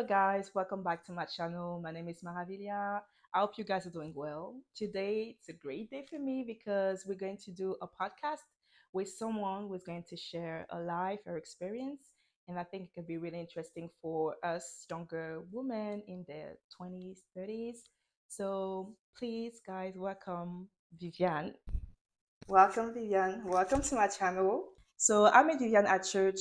Hello, guys. Welcome back to my channel. My name is Mahavilia. I hope you guys are doing well. Today, it's a great day for me because we're going to do a podcast with someone who's going to share a life or experience. And I think it could be really interesting for us younger women in their 20s, 30s. So please, guys, welcome Viviane. Welcome, Viviane. Welcome to my channel. So I met Viviane at church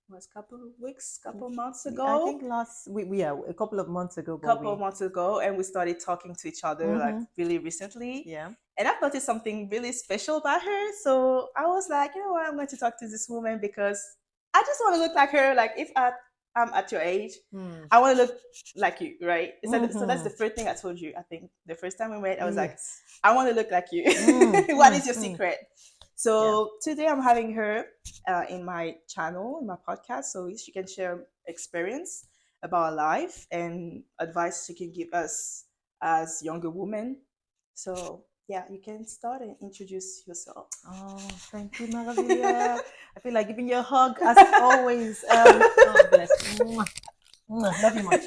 was couple of weeks, couple months I ago, think last we yeah, a couple of months ago, but couple of we months ago, and we started talking to each other like mm-hmm. really recently. Yeah. And I've noticed something really special about her. So I was like, you know what, I'm going to talk to this woman because I just want to look like her. Like if I'm at your age, Mm. I want to look like you, right? So that's Mm-hmm. the first thing I told you. I think the first time we met, I was like, Yes. I want to look like you. Mm, What mm, is your mm. secret? Yeah. So today I'm having her in my channel, in my podcast, so she can share experience about life and advice she can give us as younger women. So yeah, you can start and introduce yourself. Oh, thank you, Maravilia. I feel like giving you a hug as always. Oh, bless. Mwah. Mwah. Love you much.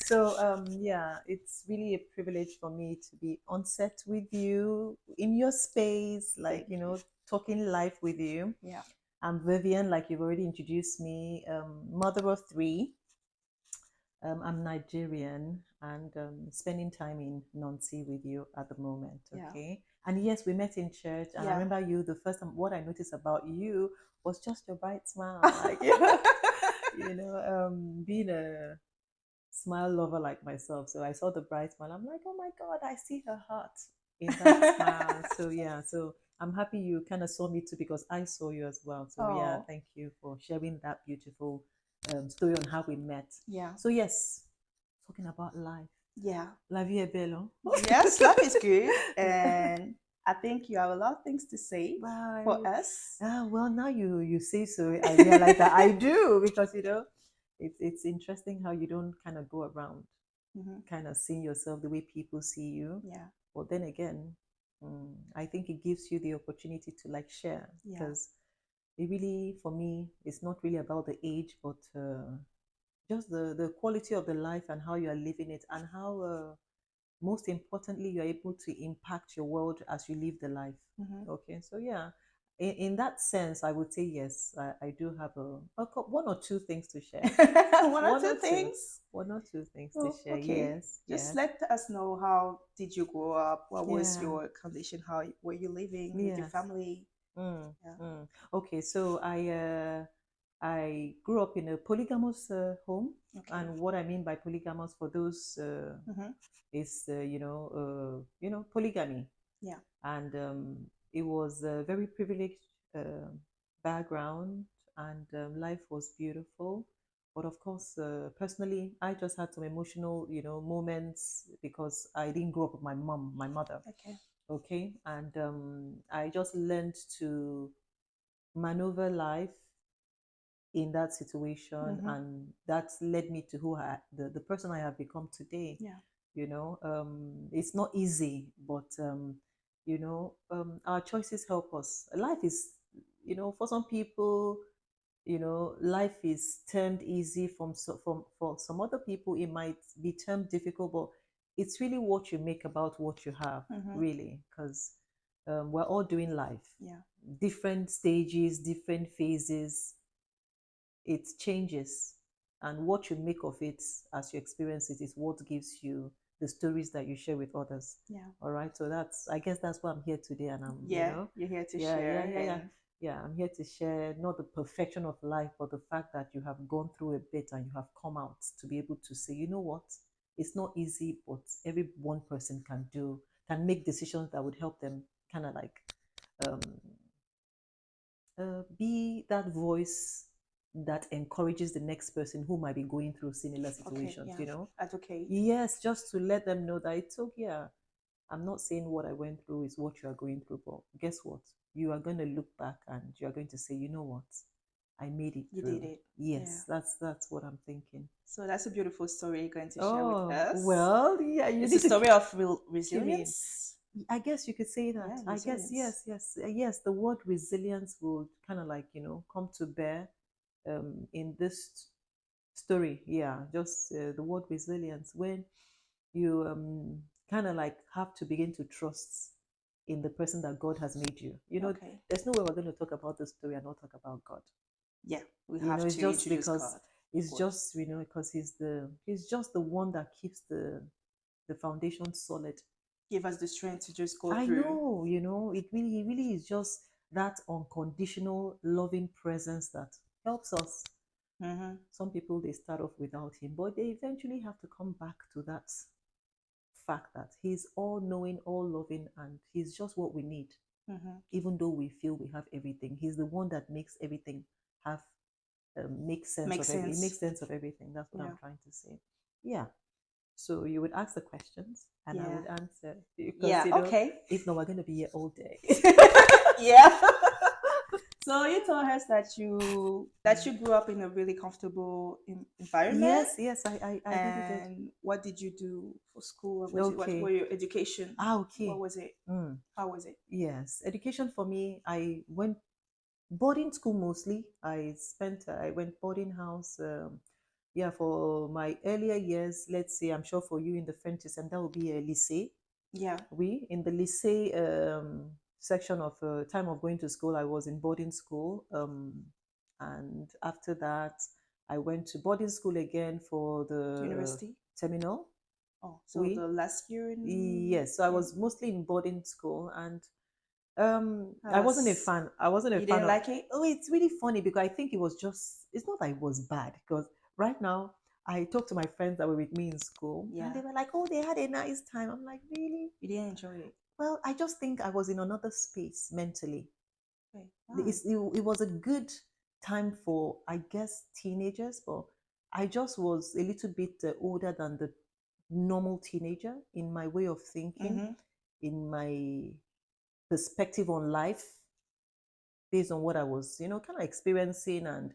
So, yeah, it's really a privilege for me to be on set with you in your space, like, Thank you. talking life with you. Yeah. I'm Vivian, like you've already introduced me, mother of three. I'm Nigerian and spending time in Nancy with you at the moment. Yeah. Okay. And yes, we met in church. And I Yeah. remember you, the first time, what I noticed about you was just your bright smile. Like, being a smile lover like myself. So I saw the bright smile. I'm like, oh my God, I see her heart in that smile. So, yeah. So I'm happy you kind of saw me too because I saw you as well. So, yeah, Oh, thank you for sharing that beautiful story on how we met. yeah. So yes, talking about life. Yeah. La vie est belle, hein? Yes, life is good. And I think you have a lot of things to say for Bye. us. Well, now you say so, I realize that I do because it's interesting how you don't kind of go around Hmm. kind of seeing yourself the way people see you. Yeah. But then again, I think it gives you the opportunity to like share Yeah. because it really, for me, it's not really about the age, but just the quality of the life and how you are living it and how most importantly you're able to impact your world as you live the life. Hmm. Okay, so yeah, in that sense I would say yes, I do have one or two things to share. One or one two or two things. one or two things to Oh, share. okay. Yes, Just yes. let us know how did you grow up? What was Yeah, your condition? How were you living with your yes. family? Mm, Yeah. mm. Okay, so I grew up in a polygamous home, Okay. and what I mean by polygamous for those Hmm. is polygamy, Yeah. and it was a very privileged uh, background, and life was beautiful. But of course, personally, I just had some emotional, moments because I didn't grow up with my mother. Okay. Okay, and I just learned to maneuver life in that situation, Hmm. and that's led me to the person I have become today. Yeah. It's not easy, but our choices help us. Life is, for some people, life is termed easy. For some other people it might be termed difficult, but it's really what you make about what you have, Hmm. really, because we're all doing life, Yeah. different stages, different phases. It changes, and what you make of it as you experience it is what gives you the stories that you share with others. Yeah. All right, so I guess that's why I'm here today, and I'm Yeah. You're here to yeah, yeah, share yeah, yeah. and Yeah, I'm here to share not the perfection of life, but the fact that you have gone through a bit and you have come out to be able to say, you know what, it's not easy, but every one person can make decisions that would help them kind of like um, be that voice that encourages the next person who might be going through similar okay. situations, Yeah. Advocate. Yes, just to let them know that it's okay. Yeah, I'm not saying what I went through is what you are going through, but guess what? You are going to look back and you are going to say, you know what? I made it You did through. it. Yeah. Yes, that's what I'm thinking. So that's a beautiful story you're going to share with Oh, us. well, yeah, you It's a need to story of cue me in. resilience. I guess you could say that. Yeah, I guess resilience. yes, yes, yes. The word resilience will kind of like come to bear in this. story. Yeah, just the word resilience. When you kind of like have to begin to trust in the person that God has made you. You know, Okay. there's no way we're going to talk about the story and not talk about God. Yeah, we You know, have it's to just introduce because God, of it's course. just because he's just the one that keeps the foundation solid. Give us the strength to just go I through. know, it really, he really is just that unconditional loving presence that helps us. Mm-hmm. Some people they start off without him, but they eventually have to come back to that fact that he's all knowing, all loving, and he's just what we need. Mm-hmm. Even though we feel we have everything, he's the one that makes everything have make sense Makes of every. It sense. makes sense of everything. That's what Yeah. I'm trying to say. Yeah. So you would ask the questions, and I Yeah. would answer because Yeah. Okay. if not, we're going to be here all day. Yeah. So you told us that you grew up in a really comfortable environment, Yes, yes, I really did. and what did you do for school? What were Okay. your education? What Okay. was it? Mm. How was it? Yes. Education for me, I went boarding school mostly. I went boarding house. Yeah, for my earlier years, let's say, I'm sure for you in the French system, that would be a lycée. Yeah. We in the lycée section of time of going to school, I was in boarding school. And after that, I went to boarding school again for the University. terminal. Oh, so We the last year in Yes, so I in was mostly in boarding school, and I wasn't a us. fan. I wasn't a You fan didn't of. like it? Oh, it's really funny because I think it was just. It's not that it was bad because right now I talk to my friends that were with me in school, and Yeah. they were like, "Oh, they had a nice time." I'm like, "Really?" You didn't enjoy it. Well, I just think I was in another space mentally. Okay. Why? It was a good time for, I guess, teenagers, but I just was a little bit older than the normal teenager in my way of thinking, Mm-hmm. in my perspective on life, based on what I was, kind of experiencing and,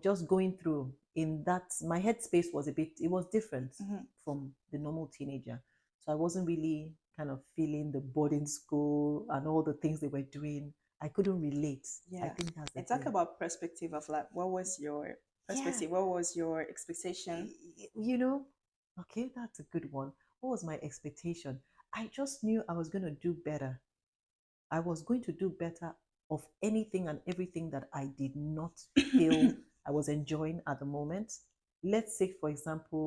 just going through. In that, my headspace was it was different Mm-hmm. from the normal teenager. So I wasn't really kind of feeling the boarding school and all the things they were doing. I couldn't relate. I Yeah. think that's the And talk thing. about perspective of like what was your Yeah. perspective? What was your expectation? You know, okay, that's a good one. What was my expectation? I just knew I was going to do better. I was going to do better of anything and everything that I did not feel I was enjoying at the moment. Let's say, for example,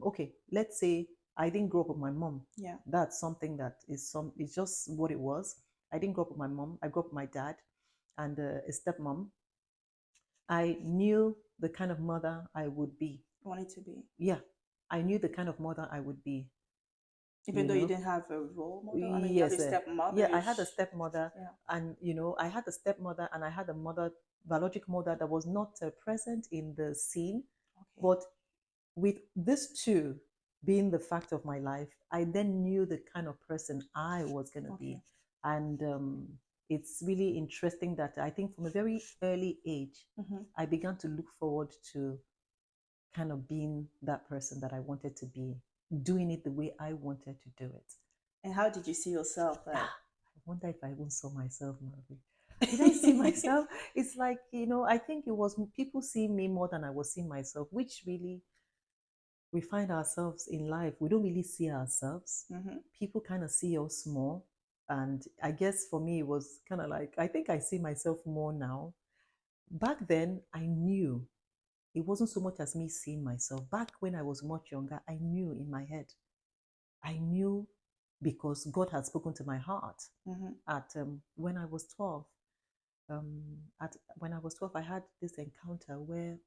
okay, let's say I didn't grow up with my mom. Yeah. That's something that it's just what it was. I didn't grow up with my mom. I grew up with my dad and a stepmom. I knew the kind of mother I would be. Wanted to be. Yeah, I knew the kind of mother I would be. Even You though you know, didn't have a role model. I mean you have a yes, stepmother. yeah, I had a stepmother, Yeah. and I had a stepmother, and I had a mother, biological mother, that was not present in the scene. Okay. But with these two being the fact of my life, I then knew the kind of person I was going to Okay. be. And it's really interesting that I think from a very early age, Mm-hmm. I began to look forward to kind of being that person that I wanted to be, doing it the way I wanted to do it. And how did you see yourself? Ah, Like I wonder if I even saw myself, Marvin. Did I see myself? It's like, I think it was people seeing me more than I was seeing myself, which really we find ourselves in life. We don't really see ourselves. mm-hmm. People kind of see us more. And I guess for me, it was kind of like, I think I see myself more now. Back then, I knew it wasn't so much as me seeing myself. Back when I was much younger, I knew in my head. I knew because God had spoken to my heart Mm-hmm. at when I was 12. When I was 12, I had this encounter where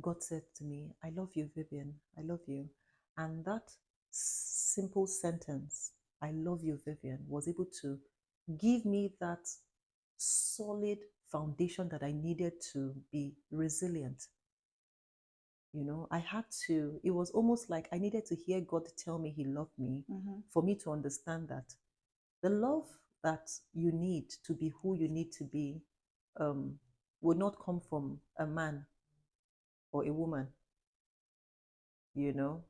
God said to me, "I love you, Vivian. I love you." And that simple sentence, "I love you, Vivian," was able to give me that solid foundation that I needed to be resilient. I had to, it was almost like I needed to hear God tell me He loved me Mm-hmm. for me to understand that the love that you need to be who you need to be um, would not come from a man or a woman. You know,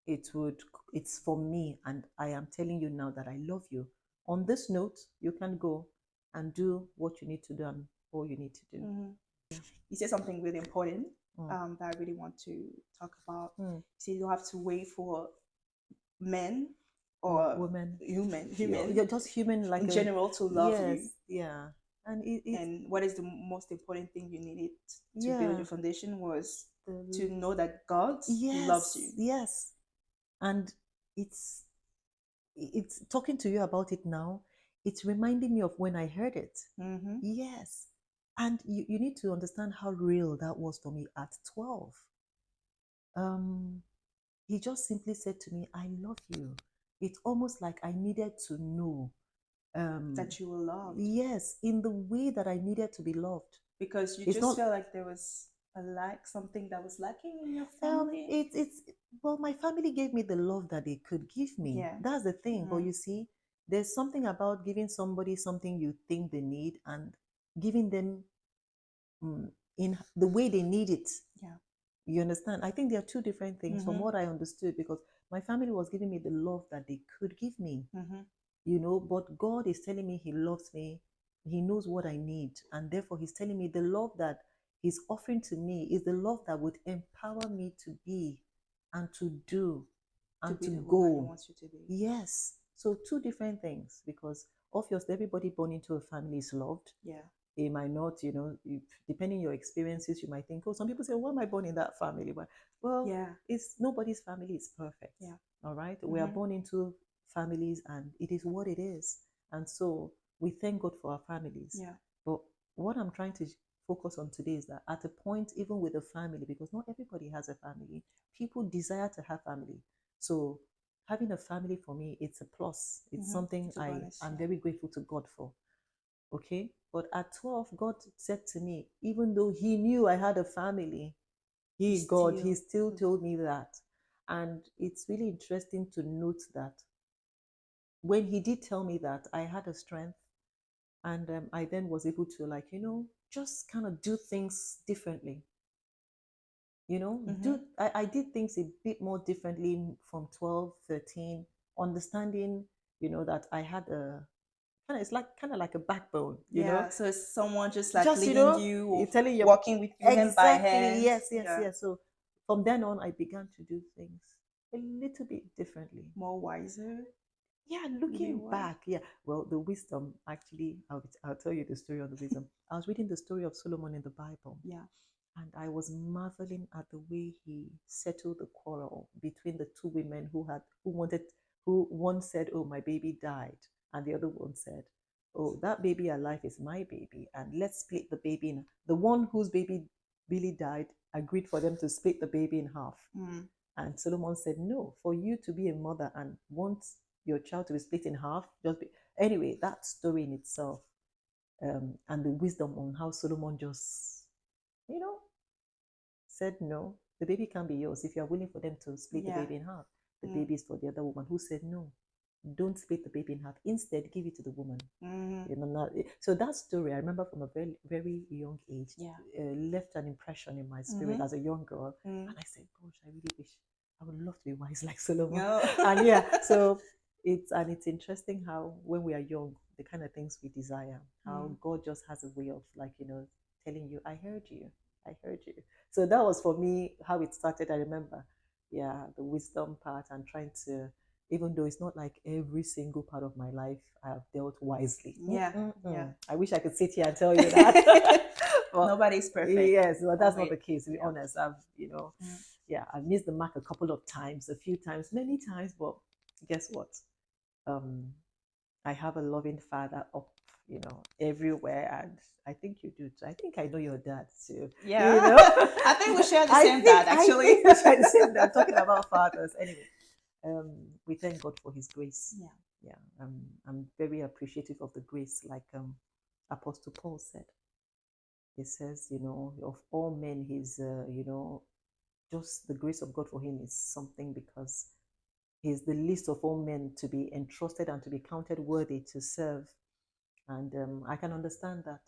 it would. It's for me, and I am telling you now that I love you. On this note, you can go and do what you need to do and all you need to do. Mm-hmm. You said something really important Mm. that I really want to talk about. Mm. You say you don't have to wait for men Or or women. human You're just human, like in a, general to love yes, you. yeah. And it's, And what is the most important thing you needed to build yeah, your foundation was to the, know that God loves yes, you. yes. And it's, it's talking to you about it now. It's reminding me of when I heard it. Mm-hmm. Yes. And you need to understand how real that was for me at 12. Um, he just simply said to me, I love you. It's almost like I needed to know. That you were loved Yes, in the way that I needed to be loved. because you It's just not, felt like there was a lack, something that was lacking in your family. it's, well, my family gave me the love that they could give me. Yeah. That's the thing. But Mm-hmm. you see, there's something about giving somebody something you think they need and giving them in the way they need it. Yeah. You understand? I think there are two different things from Mm-hmm. what I understood, because my family was giving me the love that they could give me, Mm-hmm. but God is telling me He loves me. He knows what I need. And therefore, He's telling me the love that He's offering to me is the love that would empower me to be and to do To and be to the woman He go. wants you to be. Yes. So, two different things, because obviously, everybody born into a family is loved. Yeah. They might not, depending on your experiences, you might think, oh, some people say, why am I born in that family? But, well, Yeah. it's nobody's family is perfect. Yeah. All right. We are Mm-hmm. born into families and it is what it is. And so we thank God for our families. Yeah. But what I'm trying to focus on today is that at a point, even with a family, because not everybody has a family, people desire to have family. So having a family for me, it's a plus. It's Mm-hmm. something It's a bonus. I'm Yeah. very grateful to God for. Okay. But at 12, God said to me, even though He knew I had a family, He still told me that. And it's really interesting to note that when He did tell me that, I had a strength. And I then was able to, like, just kind of do things differently. Mm-hmm. I did things a bit more differently from 12, 13, understanding, that I had a kind of like a backbone, Yeah. So it's someone just like just leading you or you're telling your walking with you hand by exactly, hand. yes, yes, Yeah. yes. So from then on, I began to do things a little bit differently. More wiser. Yeah, Maybe looking what? back, yeah. Well, the wisdom, actually, I'll tell you the story of the wisdom. I was reading the story of Solomon in the Bible, Yeah. and I was marveling at the way he settled the quarrel between the two women who one said, "Oh, my baby died," and the other one said, "Oh, that baby alive is my baby, and let's split the baby in." The one whose baby really died agreed for them to split the baby in half. Mm. And Solomon said, "No, for you to be a mother and want your child to be split in half, anyway." That story in itself, and the wisdom on how Solomon just, you know, said, no, the baby can't be yours. If you are willing for them to split the Yeah. baby in half, the Mm. baby is for the other woman, who said, no, don't split the baby in half. Instead, give it to the woman. Mm-hmm. So that story, I remember from a very, very young age, Yeah. left an impression in my spirit Mm-hmm. as a young girl. Mm. And I said, gosh, I really wish I would love to be wise like Solomon. No. And yeah, so it's interesting how when we are young, the kind of things we desire, how Mm. God just has a way of, like, telling you, I heard you. I heard you. So that was for me how it started. I remember, yeah, the wisdom part and trying to, even though it's not like every single part of my life I have dealt wisely. Yeah. Yeah. I wish I could sit here and tell you that. But Nobody's perfect. yes, but that's not Always. the case, to be Yeah. honest. I've, Mm. yeah, I've missed the mark a couple of times, a few times, many times, but guess what? Um, I have a loving father up, everywhere, and I think you do too. I think I know your dad too. Yeah. I think we share the same dad, I actually. think we share the same dad. Talking about fathers, anyway. We thank God for His grace. Yeah. Yeah, I'm very appreciative of the grace, like Apostle Paul said. He says, of all men, he's, just the grace of God for him is something, because he's the least of all men to be entrusted and to be counted worthy to serve. And I can understand that.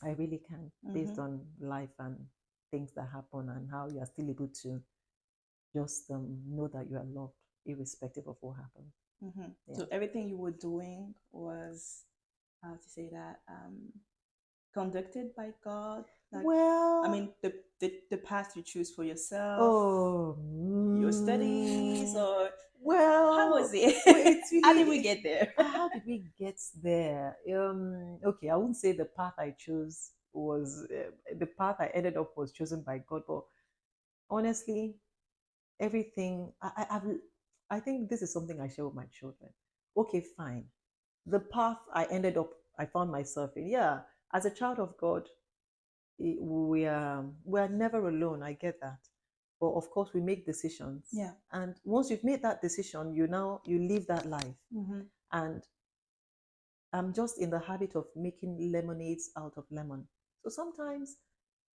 I really can, based Mm-hmm. on life and things that happen and how you are still able to just know that you are loved, irrespective of what happened. Mm-hmm. Yeah. So everything you were doing was, how to say that, conducted by God? Like, I Well, mean, the path you choose for yourself, oh, your studies, or how was well, well, it? it's How did we really get there? how did we get there? Okay, I wouldn't say the path I chose was the path I ended up was chosen by God, but honestly, everything I think this is something I share with my children. Okay, fine. The path I found myself in, yeah, as a child of God, we are never alone. I get that, but of course we make decisions, Yeah. and once you've made that decision, you live that life. Mm-hmm. And I'm just in the habit of making lemonades out of lemon. So sometimes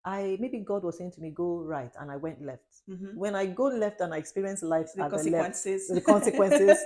I maybe God was saying to me, go right, and I went left. Mm-hmm. When I go left and I experience life The at the left, consequences. the consequences,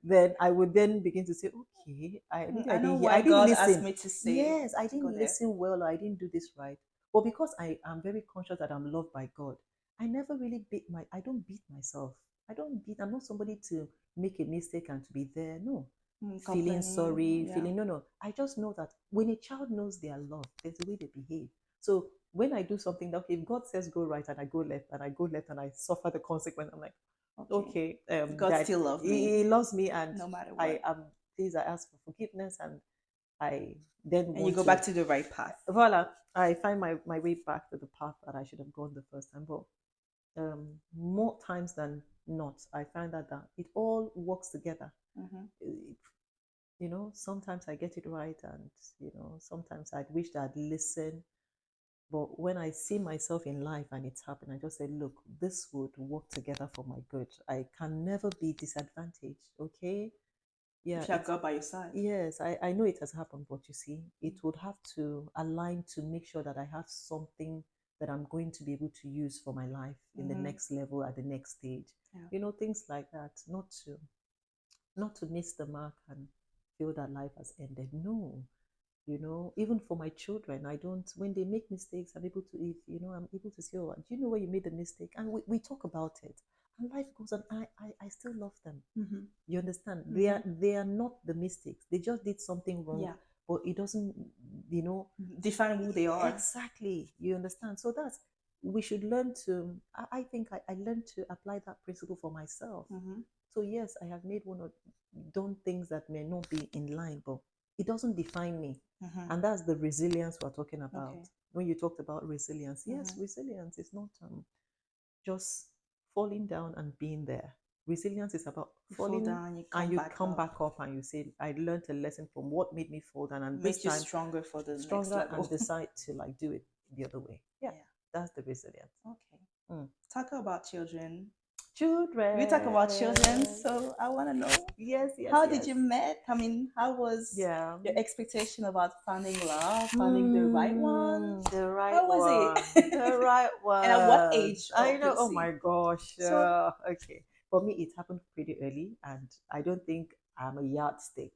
then I would then begin to say, okay, I know I why didn't God asked listen. me to say Yes, I to go didn't there. listen well, or I didn't do this right. But because I am very conscious that I'm loved by God, I don't beat myself. I'm not somebody to make a mistake and to be there. No, feeling Complaining. sorry, Yeah. feeling, no. I just know that when a child knows they are loved, there's a way they behave. So when I do something that, okay, if God says go right and I go left and I go left and I suffer the consequence, I'm like, Okay. okay, God that still loves he me loves me, and no matter I what. am please, I ask for forgiveness, and I then And you want go to, back to the right path. voila, I find my way back to the path that I should have gone the first time. But more times than not, I find that it all works together. Mm-hmm. Sometimes I get it right, and sometimes I'd wish that I'd listened. But when I see myself in life and it's happened, I just say, look, this would work together for my good. I can never be disadvantaged. Okay. Yeah, If you have God by your side. yes, I know it has happened, but you see, it would have to align to make sure that I have something that I'm going to be able to use for my life in the Mm-hmm. next level at the next stage. Yeah. Things like that, not to miss the mark and feel that life has ended. No, even for my children, I don't, when they make mistakes, I'm able to, if I'm able to say, oh, do you know where you made the mistake, and we talk about it, and life goes on. I still love them. Mm-hmm. You understand? Mm-hmm. They are not the mistakes, they just did something wrong. Yeah. But it doesn't, you know Define who they are. exactly, you understand? So that's, we should learn to, I think I learned to apply that principle for myself. Mm-hmm. So yes, I have made one or done things that may not be in line, but it doesn't define me. Mm-hmm. And that's the resilience we're talking about. Okay. When you talked about resilience, yes, Mm-hmm. resilience is not just falling down and being there. Resilience is about You fall falling down, you and come you back come up. back up, and you say, I learned a lesson from what made me fall down, and this Makes you time stronger for the next stronger, and level. decide to like do it the other way. Yeah, Yeah. that's the resilience. Okay. Mm. Talk about children. We talk about children, Children. so I want to know, Yes, yes, how did yes. you met? I mean, how was Yeah. your expectation about finding love, finding the right one? The right How was it? one. The right And at what one. age, I know. Oh my obviously? gosh. So, Okay. For me, it happened pretty early, and I don't think I'm a yardstick.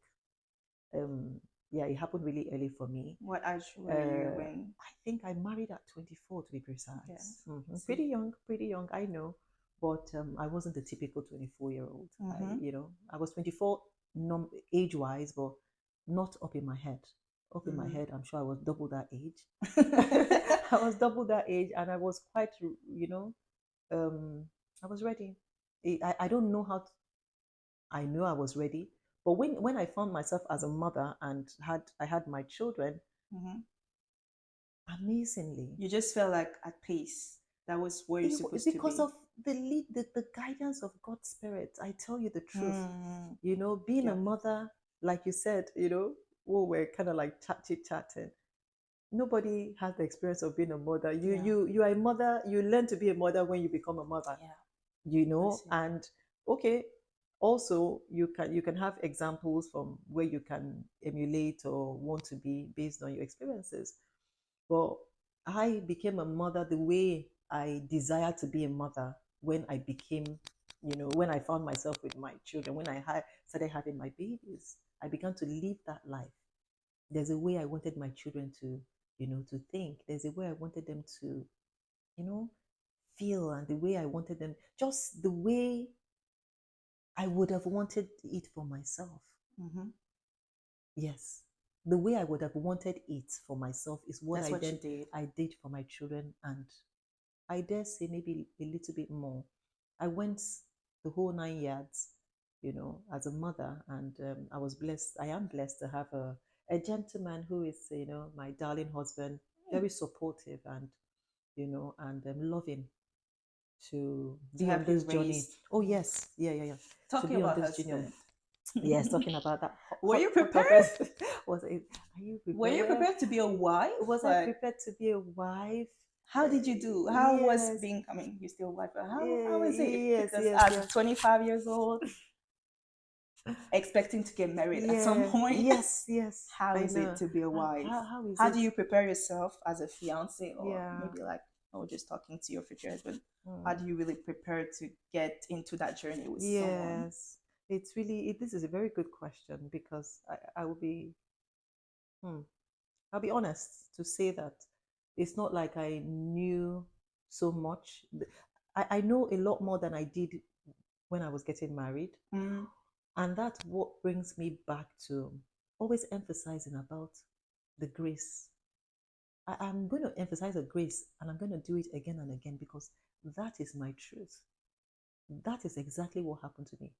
Um, yeah, it happened really early for me. what age were you when? I think I married at 24 to be Yeah. precise. See. Pretty young, I know. But I wasn't a typical 24-year-old. Mm-hmm. I was 24 age wise, but not up in my head. Up in my Mm-hmm. head, I'm sure I was double that age. I was double that age, and I was quite, I was ready. I don't know how to, I know I was ready. But when I found myself as a mother and I had my children, Mm-hmm. amazingly, You just felt like at peace. That was where you're supposed to because be. of the guidance of God's Spirit. I tell you the truth. Mm-hmm. Being a Yeah. mother, like you said, we're kind of like chatting. Nobody has the experience of being a mother. Yeah. You are a mother. You learn to be a mother when you become a mother. Yeah. I see. And okay, also you can have examples from where you can emulate or want to be based on your experiences. But I became a mother the way I desired to be a mother when I became, when I found myself with my children, when started having my babies. I began to live that life. There's a way I wanted my children to think. There's a way I wanted them to, you know, feel, and the way I wanted them, just the way I would have wanted it for myself. Mm-hmm. Yes. the way I would have wanted it for myself is what That's I what you then did. I did for my children, and I dare say maybe a little bit more. I went the whole 9 yards, as a mother, and I was blessed. I am blessed to have a gentleman who is, my darling husband, Hmm. very supportive and loving to To be on help you this journey. raise. Oh yes, yeah, yeah, yeah. To Talking be on about this journey. husband. Yes, talking about that Were you hot prepared? topic. Was it? Are you Were prepared? you Well, prepared to be a wife? was I Like, prepared to be a wife? how did you do? How was Yes, being? I mean, you're still a wife, but how yeah, is it? yes, Because yes, as yes, 25 years old, expecting to get married at some yeah, point, yes, yes. how I is it know. to be a wife? How is How do it? you prepare yourself as a fiance, or Yeah. maybe like, oh, just talking to your future husband? How Mm. do you really prepare to get into that journey with someone? Yes. It's really. This is a very good question because I will be. Hmm, I'll be honest to say that it's not like I knew so much. I know a lot more than I did when I was getting married. Mm, And that's what brings me back to always emphasizing about the grace. I'm going to emphasize the grace and I'm going to do it again and again because that is my truth. That is exactly what happened to me.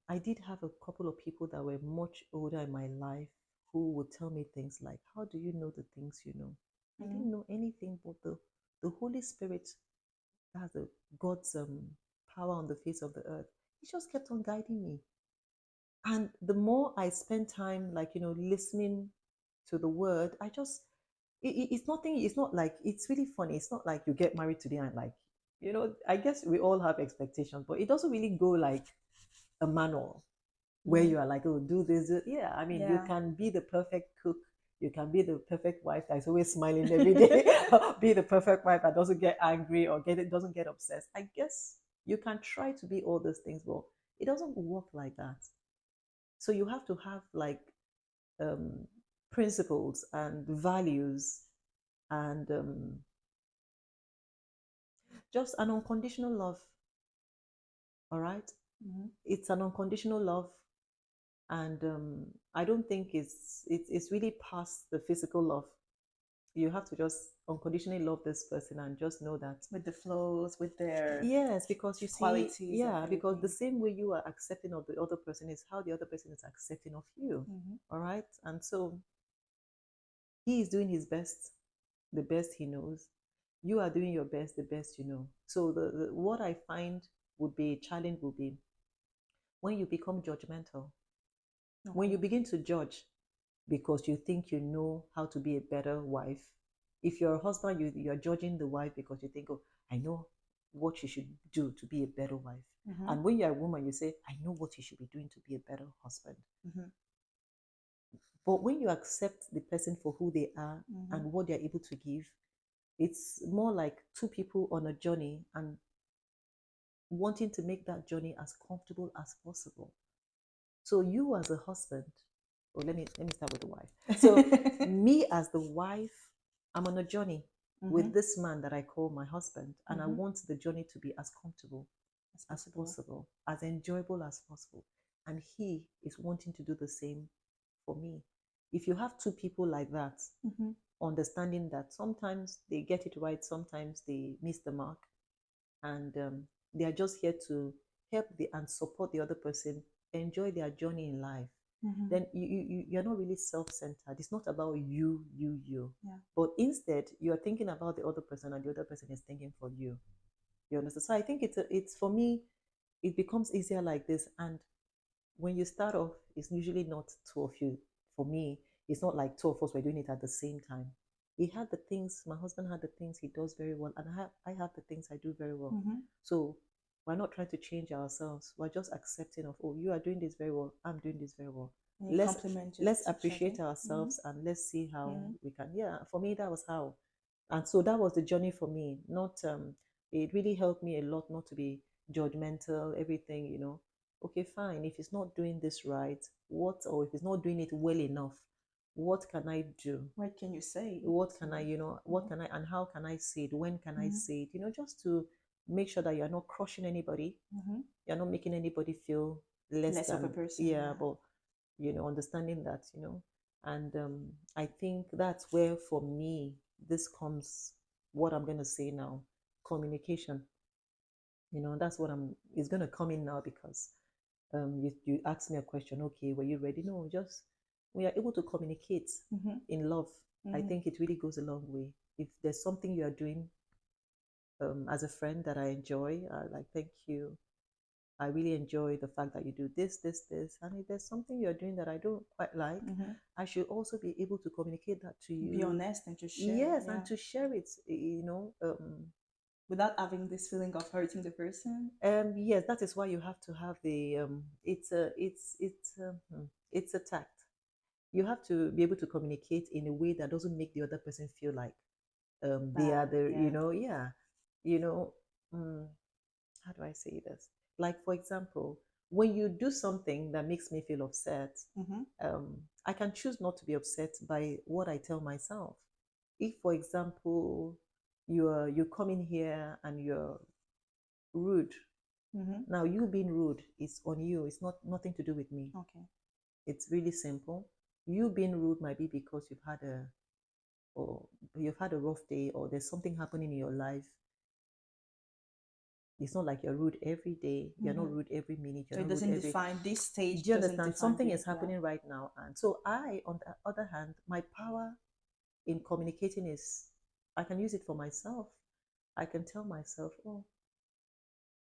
I did have a couple of people that were much older in my life who would tell me things like, how do you know the things you know? I mm, didn't know anything but the Holy Spirit, that's the God's power on the face of the earth. He just kept on guiding me. And the more I spend time, like, listening to the word, it's nothing, it's not like, it's really funny. It's not like you get married today and like, I guess we all have expectations, but it doesn't really go like a manual where mm. you are like, oh, do this. Yeah, I mean, you Yeah. can be the perfect cook. You can be the perfect wife that's always smiling every day. Be the perfect wife that doesn't get angry or doesn't get obsessed. I guess you can try to be all those things, but it doesn't work like that. So you have to have like um, principles and values and just an unconditional love. All right, Mhm. it's an unconditional love, and I don't think it's really past the physical love. You have to just unconditionally love this person and just know that. With the flows, with their Yes, because you see, qualities and yeah, because the everything. same way you are accepting of the other person is how the other person is accepting of you. Hmm. All right, and so he is doing his best, the best he knows. You are doing your best, the best you know. So what I find would be a challenge would be when you become judgmental, when you Okay. begin to judge because you think you know how to be a better wife. If you're a husband, you're judging the wife because you think, oh, I know what she should do to be a better wife. Hmm. And when you're a woman, you say, I know what you should be doing to be a better husband. Hmm. But when you accept the person for who they are Hmm. and what they're able to give, it's more like two people on a journey and wanting to make that journey as comfortable as possible. So you as a husband, or let me start with the wife. So me as the wife, I'm on a journey Hmm. with this man that I call my husband, and I Hmm. want the journey to be as comfortable That's as possible. possible, as enjoyable as possible. And he is wanting to do the same for me. If you have two people like that, Hmm. understanding that sometimes they get it right, sometimes they miss the mark, and they are just here to help and support the other person enjoy their journey in life, Hmm. then you're not really self-centered. It's not about you, Yeah. but instead you're thinking about the other person and the other person is thinking for you. You understand? So I think it's for me, it becomes easier like this. And when you start off, it's usually not two of you. For me, it's not like two of us were doing it at the same time. He had the things, my husband had the things he does very well, and I have the things I do very well. Hmm. So we're not trying to change ourselves. We're just accepting of, oh, you are doing this very well, I'm doing this very well. And you Let's compliment let's each other. appreciate Hmm. ourselves and let's see how Hmm. we can. Yeah, for me that was how. And so that was the journey for me. Not it really helped me a lot not to be judgmental, everything. Okay, fine. If it's not doing this right, or if it's not doing it well enough, what can I do? What can you say What to? can I, what Hmm. can I, and how can I say it? When can I Hmm. say it? Just to make sure that you're not crushing anybody, Hmm. you're not making anybody feel less Less of a than, person. yeah, Yeah. but understanding that, and I think that's where for me this comes, what I'm going to say now, communication. That's what I'm is going to come in now, because you asked me a question. Okay, were you ready? No, just we are able to communicate in love. I think it really goes a long way. If there's something you are doing as a friend that I enjoy, like, thank you, I really enjoy the fact that you do this, this, this. And if there's something you're doing that I don't quite like, I should also be able to communicate that to you. Be honest and to share. Yes, and to share it, without having this feeling of hurting the person. Yes, that is why you have to have the it's a tact. You have to be able to communicate in a way that doesn't make the other person feel like they are the, how do I say this? Like, for example, when you do something that makes me feel upset, I can choose not to be upset by what I tell myself. If, for example, you come in here and you're rude, now you being rude is on you. It's nothing to do with me. Okay. It's really simple. You being rude might be because you've had a rough day, or there's something happening in your life. It's not like you're rude every day. You're not rude every minute. So it doesn't define this stage. Do you understand? Something is happening right now. And so I, on the other hand, my power in communicating is, I can use it for myself. I can tell myself, oh,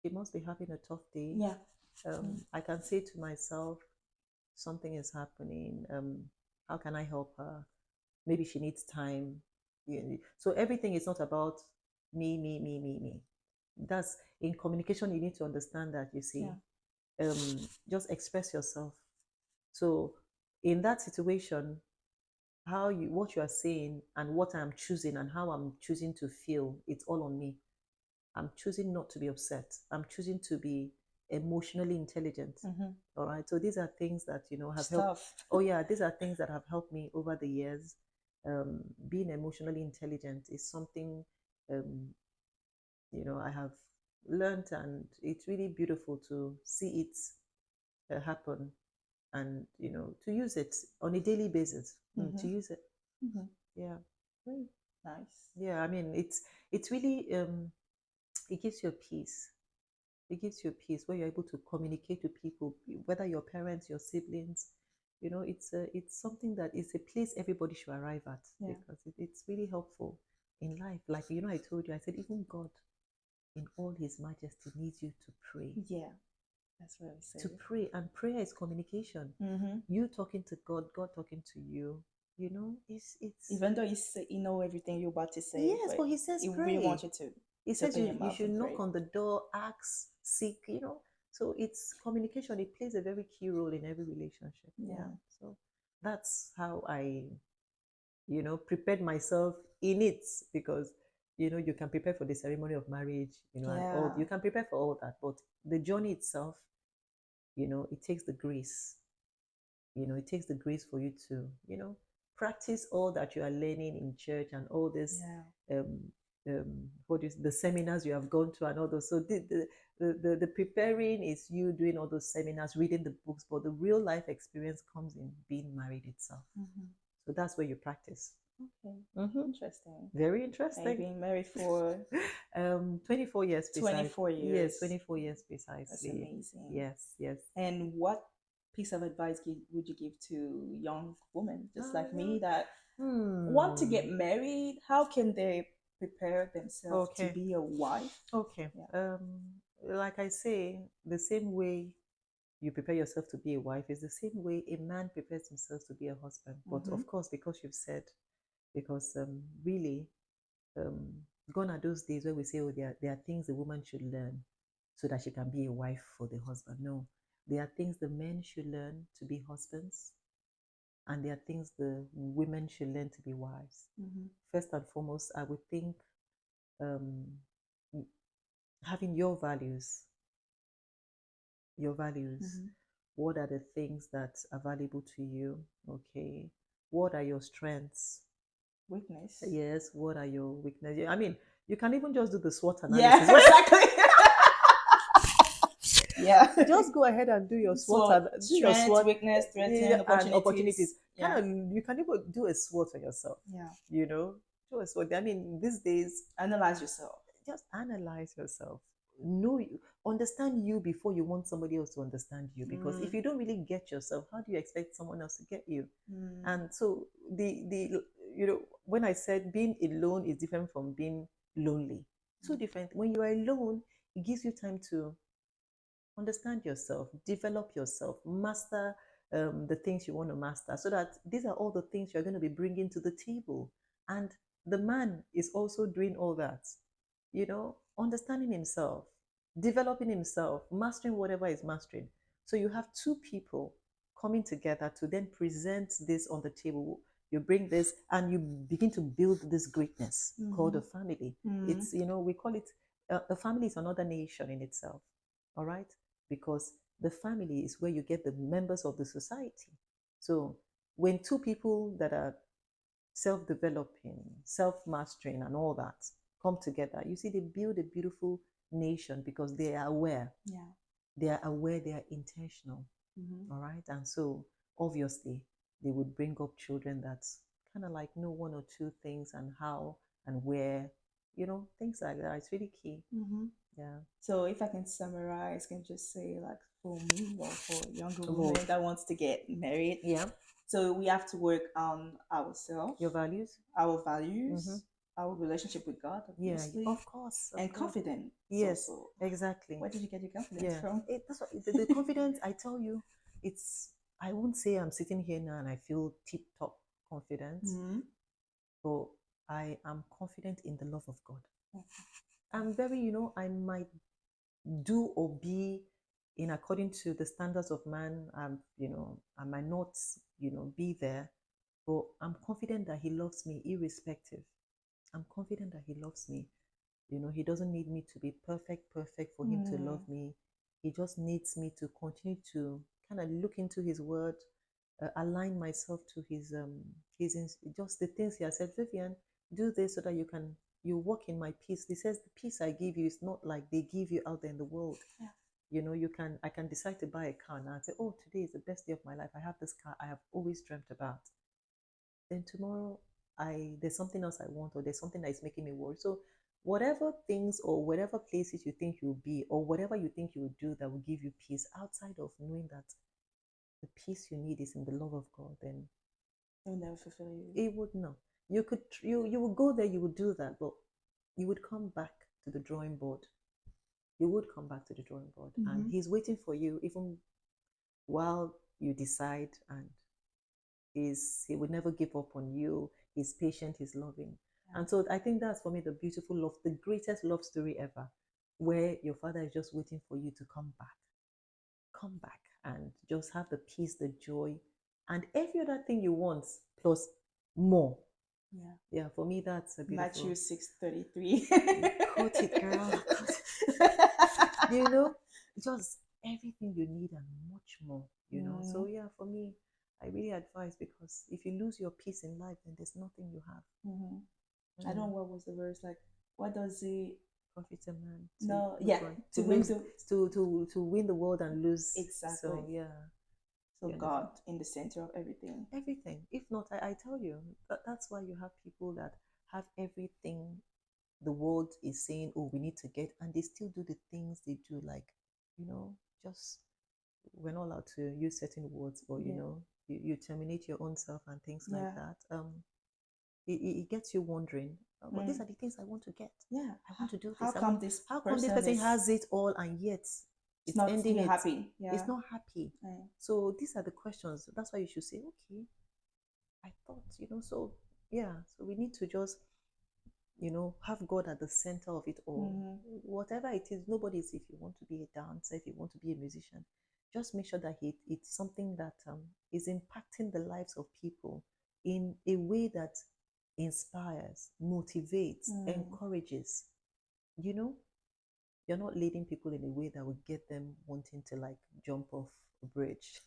she must be having a tough day. Yeah. I can say to myself, something is happening. How can I help her? Maybe she needs time. So everything is not about me. That's in communication. You need to understand that, you see. Just express yourself. So in that situation, what you are saying and what I'm choosing and how I'm choosing to feel, it's all on me. I'm choosing not to be upset. I'm choosing to be emotionally intelligent. All right. So these are things that have helped. Oh yeah, these are things that have helped me over the years. Being emotionally intelligent is something I have learned, and it's really beautiful to see it happen, and to use it on a daily basis. To use it. Yeah. Nice. Yeah, I mean, it's really it gives you a peace. It gives you a peace where you're able to communicate to people, whether your parents, your siblings. It's something that is a place everybody should arrive at, because it's really helpful in life. Like, I told you, I said, even God in all his majesty needs you to pray. Yeah, that's what I said. To pray, and prayer is communication. You talking to God, God talking to you. It's even though you know everything you're about to say. Yes, but he says pray. He really wants you to. He says you should knock on the door, ask, seek. So it's communication. It plays a very key role in every relationship. Yeah. So that's how I, prepared myself in it, because you can prepare for the ceremony of marriage, and all, you can prepare for all that, but the journey itself, it takes the grace. It takes the grace for you to, practice all that you are learning in church and all this, the seminars you have gone to and all those. So the preparing is you doing all those seminars, reading the books, but the real life experience comes in being married itself. So that's where you practice. Okay. Interesting. Very interesting. I've been married for 24 years. 24 years. Yes, 24 years precisely. That's amazing. Yes. And what piece of advice would you give to young women just like me that want to get married? How can they prepare themselves to be a wife? Okay. Yeah. Like I say, the same way you prepare yourself to be a wife is the same way a man prepares himself to be a husband. But of course, because you've said, because really, gone are those days where we say, oh, there are things the woman should learn so that she can be a wife for the husband. No, there are things the men should learn to be husbands, and there are things the women should learn to be wives. First and foremost, I would think having your values. What are the things that are valuable to you? Okay. What are your strengths? Weakness. Yes. What are your weaknesses? I mean, you can even just do the SWOT analysis. Yeah, exactly. Yeah. Just go ahead and do your SWOT SWOT, and do your strength, SWOT weakness, threaten, and opportunities. opportunities. Kind Yeah. of, you can even do a SWOT on yourself. Yeah. You know, do a SWOT. I mean, these days, Analyze yourself. just analyze yourself. Know you, understand you before you want somebody else to understand you. Because if you don't really get yourself, how do you expect someone else to get you? And so the you know, when I said being alone is different from being lonely, two different. When you are alone, it gives you time to understand yourself, develop yourself, master the things you want to master, so that these are all the things you're going to be bringing to the table. And the man is also doing all that, you know, understanding himself, developing himself, mastering whatever is mastering. So you have two people coming together to then present this on the table. You bring this and you begin to build this greatness called a family. It's, you know, we call it a family is another nation in itself. All right, because the family is where you get the members of the society. So when two people that are self developing, self mastering, and all that come together, you see, they build a beautiful nation because they are aware. Yeah. They are aware, they are intentional. All right. And so obviously, they would bring up children that kind of like know one or two things and how and where, you know, things like that. It's really key. Yeah. So if I can summarize, can just say like for me or for younger Well, women that wants to get married, yeah. so we have to work on ourselves, Your values. our values, our relationship with God, Yeah, obviously, of course. Of and course. confidence. Yes, Also, exactly. where did you get your confidence Yeah. from? That's what, the confidence, I tell you, it's, I won't say I'm sitting here now and I feel tip top confidence, but I am confident in the love of God. I'm very, you know, I might do or be in according to the standards of man. You know, I might not, you know, be there, but I'm confident that He loves me irrespective. I'm confident that He loves me. You know, He doesn't need me to be perfect for Him to love me. He just needs me to continue to kind of look into His word, align myself to just the things He has said. Vivian, do this so that you walk in my peace. He says the peace I give you is not like they give you out there in the world. Yeah. You know, I can decide to buy a car now and say, oh, today is the best day of my life. I have this car I have always dreamt about. Then tomorrow there's something else I want, or there's something that is making me worry. So whatever things or whatever places you think you'll be, or whatever you think you will do that will give you peace, outside of knowing that the peace you need is in the love of God, then It will never fulfill you. it would not. You would go there, you would do that, but you would come back to the drawing board. You would come back to the drawing board, and He's waiting for you even while you decide, and He would never give up on you. He's patient, He's loving. Yeah. And so I think that's for me the beautiful love, the greatest love story ever, where your Father is just waiting for you to come back. Come back and just have the peace, the joy, and every other thing you want, plus more. Yeah. Yeah, for me that's a beautiful. Matthew 6:33. Quote it, girl. You know, just everything you need and much more, you know. So yeah, for me, I really advise, because if you lose your peace in life, then there's nothing you have. I don't know what was the verse like. What does he profit a man? No, to yeah, to win lose, to win the world and lose. Exactly. So yeah. So God in the center of everything. Everything. If not, I tell you, that's why you have people that have everything the world is saying, oh, we need to get, and they still do the things they do, like, you know, just, we're not allowed to use certain words, but you know, you terminate your own self and things like that. It gets you wondering, but these are the things I want to get. Yeah, I want to do this. How come this person has it all and yet it's not ending still happy? Yeah. It's not happy. So these are the questions. That's why you should say, okay, I thought, you know, so yeah, so we need to just, you know, have God at the center of it all. Whatever it is, nobody is, if you want to be a dancer, if you want to be a musician, just make sure that it's something that is impacting the lives of people in a way that inspires, motivates, encourages. You know, you're not leading people in a way that would get them wanting to like jump off a bridge.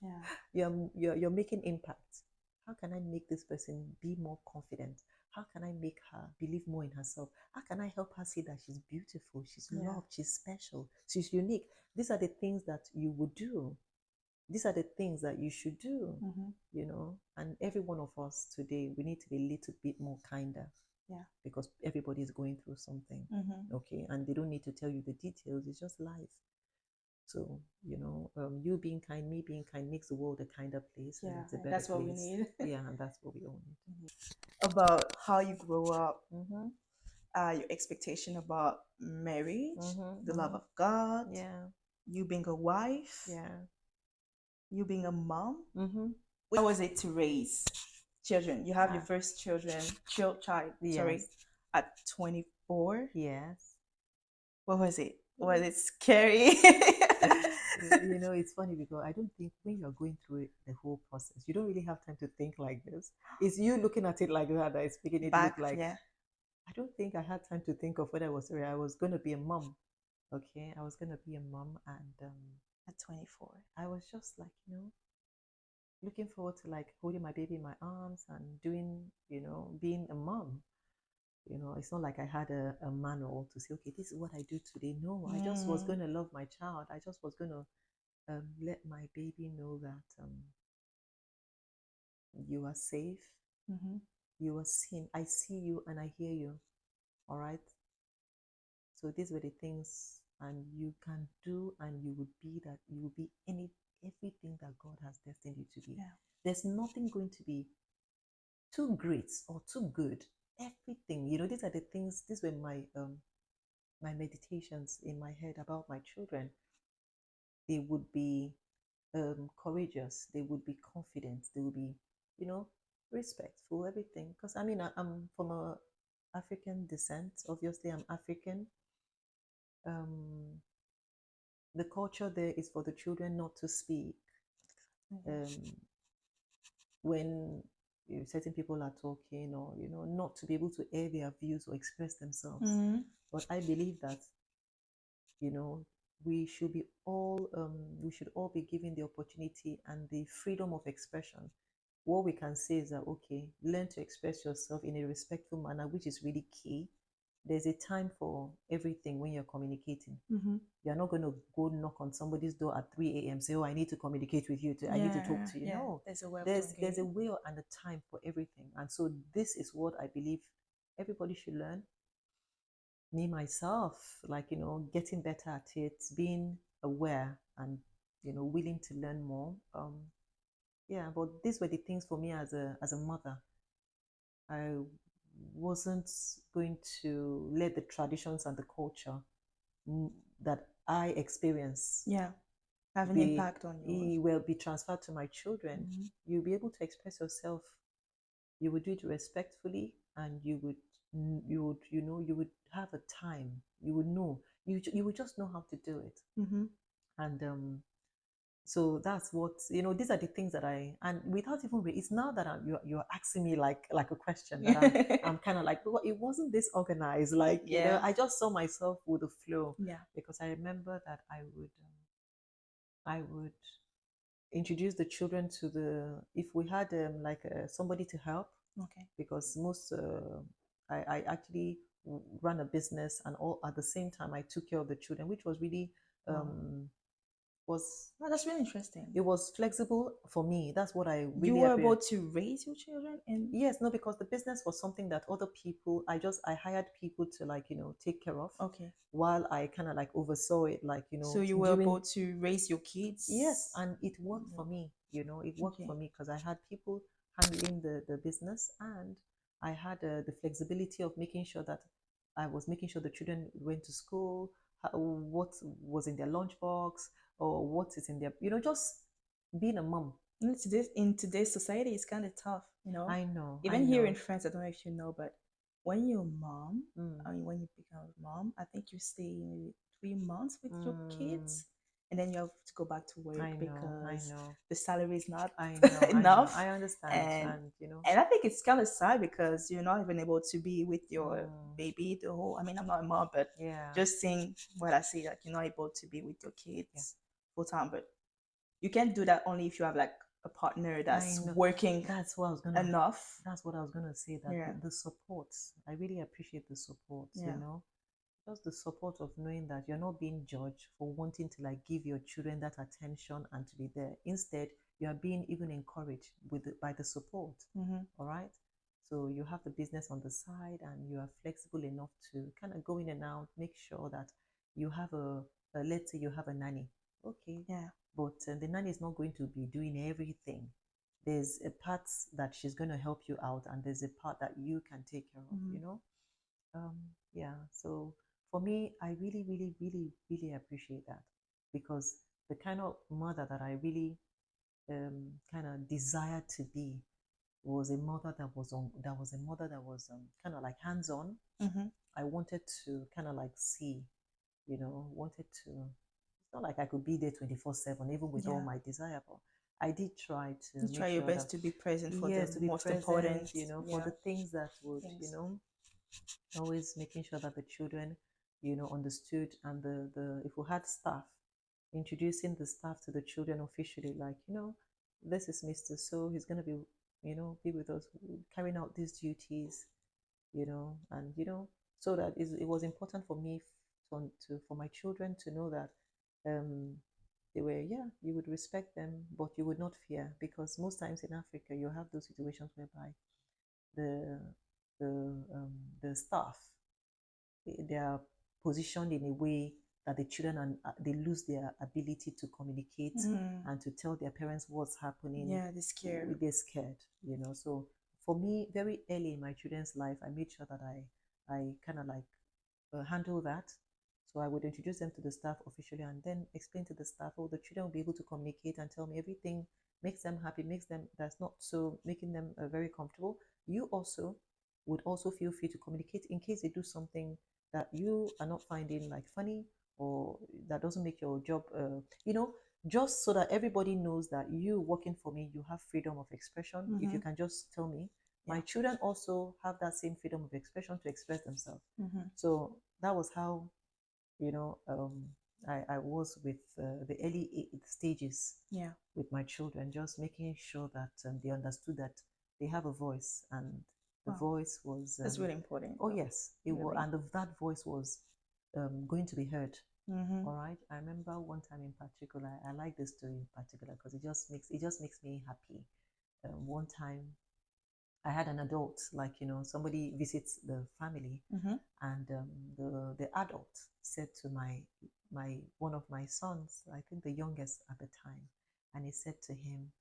Yeah. You're making impact. How can I make this person be more confident? How can I make her believe more in herself? How can I help her see that she's beautiful, she's Yeah. loved, she's special, she's unique? These are the things that you would do. These are the things that you should do, you know. And every one of us today, we need to be a little bit more kinder. Yeah. Because everybody is going through something. Okay. And they don't need to tell you the details, it's just life. So, you know, you being kind, me being kind makes the world a kinder place. Yeah, And it's a better that's what we place. need. Yeah, and that's what we all need. About how you grow up, your expectation about marriage, the love of God, Yeah, you being a wife, yeah. you being a mom. How was it to raise children? You have your first child, sorry, Yes. at 24. Yes. What was it? Was it scary? You know, it's funny because I don't think when you're going through it, the whole process, you don't really have time to think like this. It's you looking at it like that is making it Back, look like. yeah. I don't think I had time to think of whether I was going to be a mom. Okay, I was going to be a mom, and At 24. I was just like, you know, looking forward to like holding my baby in my arms and doing, you know, being a mom. You know, it's not like I had a manual to say, okay, this is what I do today. No, I just was going to love my child. I just was going to let my baby know that you are safe, you are seen. I see you and I hear you. All right. So these were the things, and you can do, and you would be that. You will be everything that God has destined you to be. Yeah. There's nothing going to be too great or too good. Everything, you know, these are the things. These were my meditations in my head about my children. They would be courageous. They would be confident. They would be, you know, respectful. Everything. Because I mean, I'm from a African descent. Obviously, I'm African. The culture there is for the children not to speak. When certain people are talking, or you know, not to be able to air their views or express themselves. But I believe that, you know, we should all be given the opportunity and the freedom of expression. What we can say is that, okay, learn to express yourself in a respectful manner, which is really key. There's a time for everything when you're communicating. You're not going to go knock on somebody's door at 3 a.m. say, oh, I need to communicate with you. I need to talk to you. Yeah. No, There's a way there's a way and a time for everything. And so this is what I believe everybody should learn. Me, myself, like, you know, getting better at it, being aware and, you know, willing to learn more. Yeah, but these were the things for me as a mother. I wasn't going to let the traditions and the culture that I experience have an impact on you. It will be transferred to my children. You'll be able to express yourself. You would do it respectfully, and you would have a time. You would know. You would just know how to do it. And so that's what, you know, these are the things that and without even it's now that you're asking me like a question that I'm kind of like, well, it wasn't this organized, like, you know, I just saw myself with the flow. Because I remember that I would introduce the children to if we had like somebody to help. Because most I actually ran a business, and all at the same time I took care of the children, which was really that's really interesting. It was flexible for me. That's what I really you were able to raise your children. And yes, no, because the business was something that other people, I hired people to, like, you know, take care of, while I kind of like oversaw it, like, you know. So you were able to raise your kids. Yes, and it worked for me, you know. It worked for me because I had people handling the business, and I had the flexibility of making sure that I was making sure the children went to school, what was in their lunchbox, or what is in their, you know, just being a mom. In today's society, it's kind of tough, you know. I know. Even here in France, I don't know if you know, but when you're a mom, I mean, when you become a mom, I think you stay maybe 3 months with your kids, and then you have to go back to work because the salary is not enough. I understand, and you know, and I think it's kind of sad because you're not even able to be with your baby the whole. I mean, I'm not a mom, but just saying what I say, like, you're not able to be with your kids full time, but you can do that only if you have like a partner I that's know. working That's what I was gonna. enough. That's what I was gonna say. That Yeah. the support. I really appreciate the support. You Yeah. know, just the support of knowing that you're not being judged for wanting to like give your children that attention and to be there. Instead, you are being even encouraged by the support. Mm-hmm. All right. So you have the business on the side, and you are flexible enough to kind of go in and out. Make sure that you have let's say you have a nanny. Okay, Yeah. but the nanny is not going to be doing everything. There's a part that she's going to help you out, and there's a part that you can take care of, Mm-hmm. you know. Yeah, so for me, I really, really, really, really appreciate that, because the kind of mother that I really kind of desired to be was a mother that was kind of like hands on. Mm-hmm. I wanted to kind of like see, wanted to. It's not like I could be there 24/7, even with all Yeah. my desire, but I did try to You make try your sure that, best to be present for the yes, to be most important. present, for Yeah. the things that would, Things. always making sure that the children, understood, and if we had staff, introducing the staff to the children officially, like, this is Mr. So he's gonna be, be with us, carrying out these duties, and so that it was important for me for my children to know that um they were, yeah, you would respect them, but you would not fear, because most times in Africa you have those situations whereby the the staff, they are positioned in a way that the children they lose their ability to communicate Mm. and to tell their parents what's happening. Yeah, they're scared. They're scared, so for me, very early in my children's life, I made sure that I kind of like handle that. So I would introduce them to the staff officially, and then explain to the staff, oh, the children will be able to communicate and tell me everything makes them happy, makes them, that's not so making them very comfortable. You also would also feel free to communicate in case they do something that you are not finding like funny, or that doesn't make your job, just so that everybody knows that you working for me, you have freedom of expression. If you Mm-hmm. can just tell me, my Yeah. children also have that same freedom of expression to express themselves. Mm-hmm. So that was how, you know, um, I was with the early stages Yeah. with my children, just making sure that they understood that they have a voice, and the Wow. voice was, That's really important. oh Though. yes, it was, Really. and that voice was going to be heard. Mm-hmm. All right. I remember one time in particular. I like this story in particular because it just makes me happy. One time I had an adult, like, somebody visits the family, Mm-hmm. and the adult said to my one of my sons, I think the youngest at the time, and he said to him,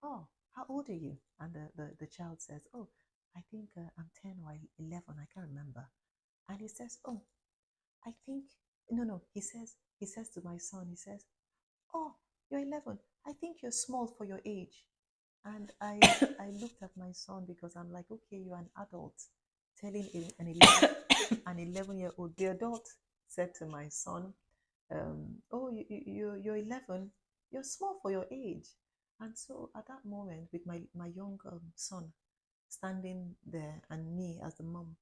"Oh, how old are you?" And the child says, "Oh, I think I'm 10 or 11, I can't remember." And he says, "Oh, I think no, no." He says to my son, he says, "Oh, you're 11. I think you're small for your age." And I looked at my son, because I'm like, okay, you're an adult telling an 11-year-old. The adult said to my son, "Oh, you're 11. You're small for your age." And so at that moment, with my young son standing there and me as the mom,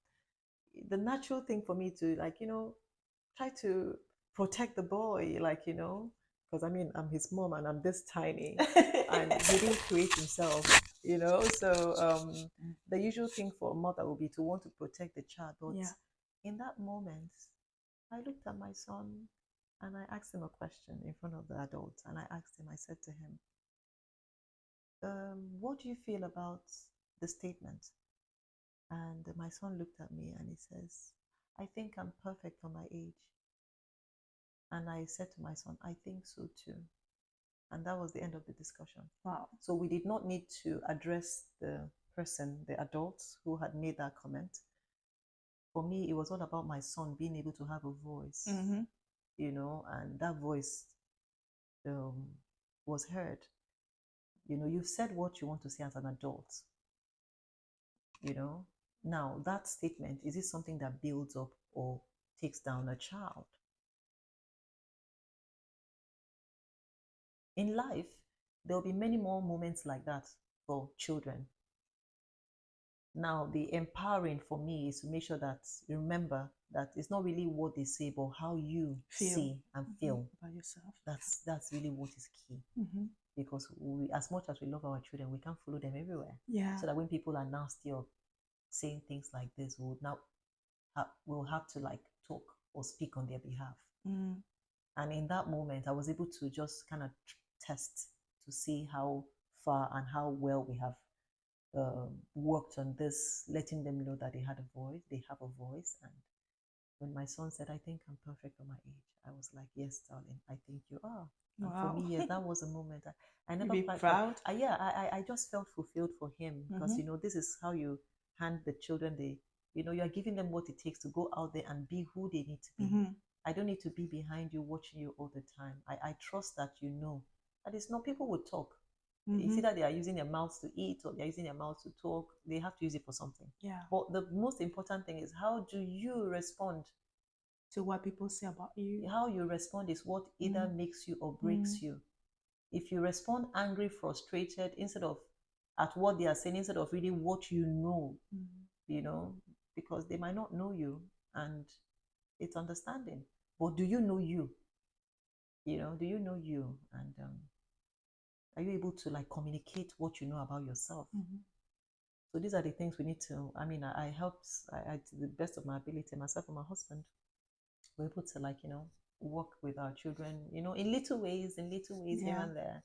the natural thing for me to, like, try to protect the boy, like, because I mean, I'm his mom and I'm this tiny, and he didn't create himself, so the usual thing for a mother would be to want to protect the child. But Yeah. in that moment, I looked at my son and I asked him a question in front of the adults, and I asked him, I said to him, what do you feel about the statement? And my son looked at me and he says, "I think I'm perfect for my age." And I said to my son, "I think so too." And that was the end of the discussion. Wow. So we did not need to address the person, the adults who had made that comment. For me, it was all about my son being able to have a voice, Mm-hmm. and that voice um, was heard. You've said what you want to say as an adult, you know. Now, that statement, is it something that builds up or takes down a child? In life, there will be many more moments like that for children. Now, the empowering for me is to make sure that you remember that it's not really what they say, but how you Feel. see and feel. By yourself. That's really what is key. Mm-hmm. because we, as much as we love our children, we can't follow them everywhere. Yeah. So that when people are nasty or saying things like this, we'll have to like talk or speak on their behalf. Mm. And in that moment, I was able to just kind of test to see how far and how well we have worked on this, letting them know that they had a voice, they have a voice. And when my son said, "I think I'm perfect for my age," I was like, "Yes, darling, I think you are." And for Wow. me, yes, that was a moment I You never be quite felt. proud. Yeah, I just felt fulfilled for him because Mm-hmm. this is how you hand the children the, you are giving them what it takes to go out there and be who they need to be. Mm-hmm. I don't need to be behind you watching you all the time. I trust that that it's not, people would talk. It's Mm-hmm. either they are using their mouths to eat or they're using their mouths to talk. They have to use it for something. Yeah. But the most important thing is, how do you respond? To what people say about you. How you respond is what either makes you or breaks you. If you respond angry, frustrated, instead of at what they are saying, instead of reading what you know, because they might not know you, and it's understanding. But do you know you? Do you know you? And are you able to like communicate what you know about yourself? So these are the things we need to. I mean, I helped, to the best of my ability, myself and my husband, we're able to like work with our children, in little ways, here Yeah. and there.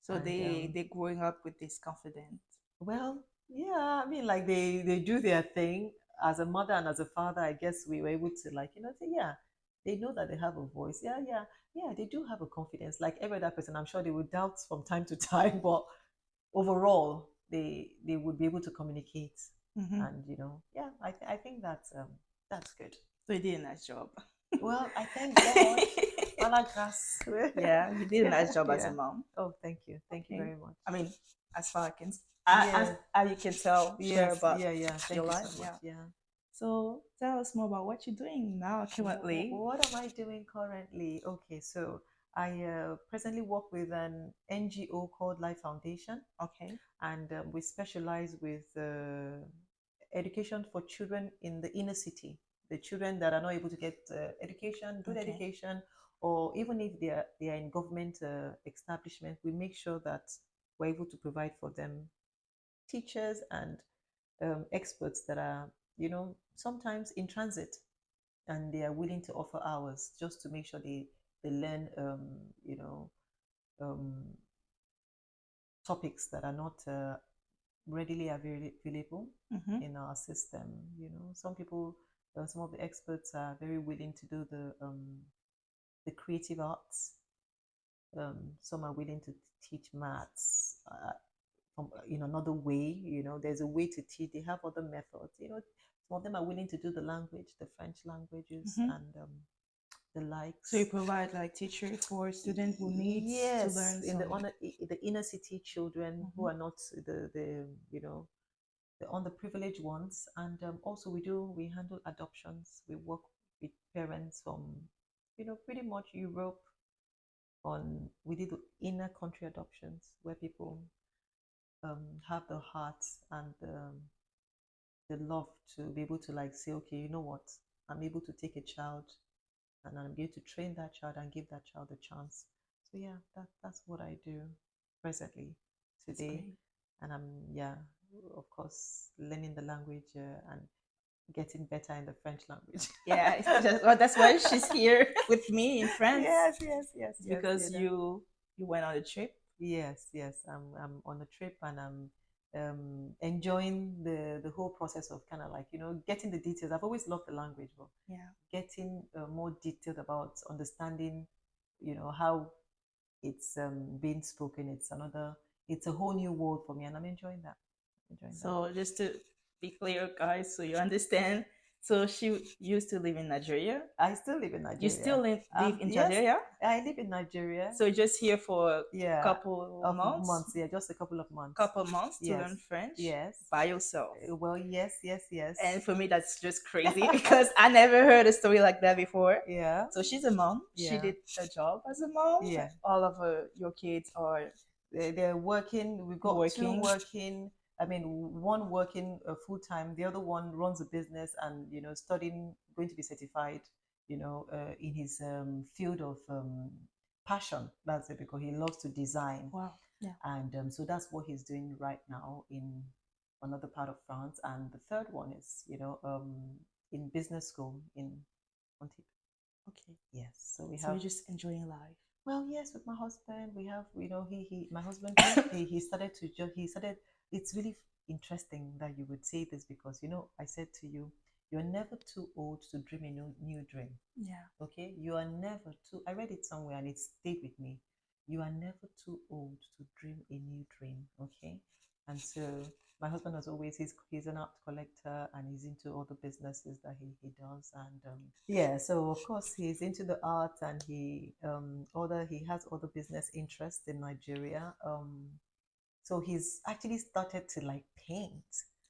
So And they growing up with this confidence. well, yeah, I mean, like they do their thing. As a mother and as a father, I guess we were able to like say, yeah, they know that they have a voice. Yeah, yeah, yeah, they do have a confidence. Like every other person, I'm sure they would doubt from time to time, but overall, they would be able to communicate. And yeah, I think that's good. So you did a nice job. Well, I thank God. Malagas. Yeah, you did a nice job as a Yeah. mom. Oh, thank you. Thank you Okay. very much. I mean, as far Yeah. as you can tell, share Yes. about Yeah. Yeah. Thank your you life. so much. Yeah. Yeah. So tell us more about what you're doing now currently. What am I doing currently? Okay, so I presently work with an NGO called Life Foundation, Okay. and we specialize with education for children in the inner city, the children that are not able to get education, good Okay. education, or even if they are in government establishment, we make sure that we're able to provide for them teachers and experts that are, sometimes in transit, and they are willing to offer hours just to make sure they learn, um, topics that are not readily available in our system. Some people, some of the experts are very willing to do the creative arts. Some are willing to teach maths from in another way. There's a way to teach. They have other methods. Some of them are willing to do the language, the French languages, and the So you likes. provide like teacher for student who needs to Yes, learn in some. the inner city children who are not the underprivileged ones, and also we handle adoptions. We work with parents from pretty much Europe. We did inner country adoptions where people have the heart and the love to be able to like say, okay, you know what, I'm able to take a child and I'm able to train that child and give that child a chance. So yeah, that's what I do presently That's today, great. and I'm, yeah, of course, learning the language and getting better in the French language. Yeah, it's just, well, that's why she's here with me in France. Yes, yes, yes, It's yes. because you went on a trip. Yes, yes. I'm on a trip, and I'm enjoying the whole process of kind of like getting the details. I've always loved the language, but Yeah. getting more detailed about understanding, how it's being spoken. It's a whole new world for me, and I'm enjoying that. Enjoying that. So just to be clear, guys, so you understand. So she used to live in Nigeria. I still live in You still Nigeria. live in Yes, Nigeria. I live in Nigeria. So you're just here for a Yeah, couple of months. Yeah, just a couple of months. Couple months to Yes. learn French. Yes. By yourself. Well, yes, yes, yes. And for me, that's just crazy because I never heard a story like that before. Yeah. So she's a mom. She Yeah. did a job as a mom. Yeah. All of your kids are They're working. We've got two Working. working. I mean, one working full time. The other one runs a business and studying, going to be certified. In his field of passion. That's it, because he loves to design. Wow. Yeah. And so that's what he's doing right now in another part of France. And the third one is, in business school in Antibes. Okay. Yes. So we So have, you're just enjoying life. well, yes, with my husband, we have, my husband, he started to just, he started, it's really interesting that you would say this, because, I said to you, you're never too old to dream a new dream. Yeah. Okay. You are never too, I read it somewhere and it stayed with me. You are never too old to dream a new dream. Okay. And so my husband has always, he's an art collector, and he's into all the businesses that he does. And yeah, so of course he's into the art, and he has other business interests in Nigeria. So he's actually started to like paint.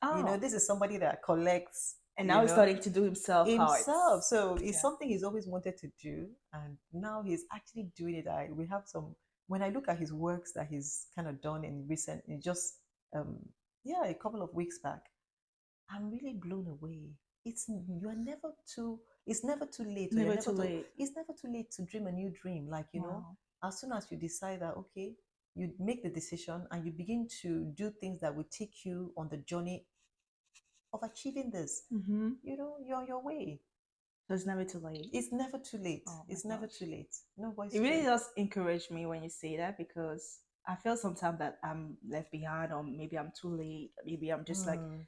Oh. This is somebody that collects, And now he's starting to do himself himself. hearts. So it's Yeah. something he's always wanted to do, and now he's actually doing it. We have some. When I look at his works that he's kind of done in just um yeah, a couple of weeks back, I'm really blown away. You are never too. It's never too late. Or you're Never never too too. late. It's never too late to dream a new dream. Like Wow. as soon as you decide that, okay, you make the decision and you begin to do things that will take you on the journey of achieving this. Mm-hmm. You're on your way. So it's never too late. It's never too late. Oh my It's never gosh. too late. No, but It it's really true. does encourage me when you say that, because I feel sometimes that I'm left behind, or maybe I'm too late. Maybe I'm just like, Mm.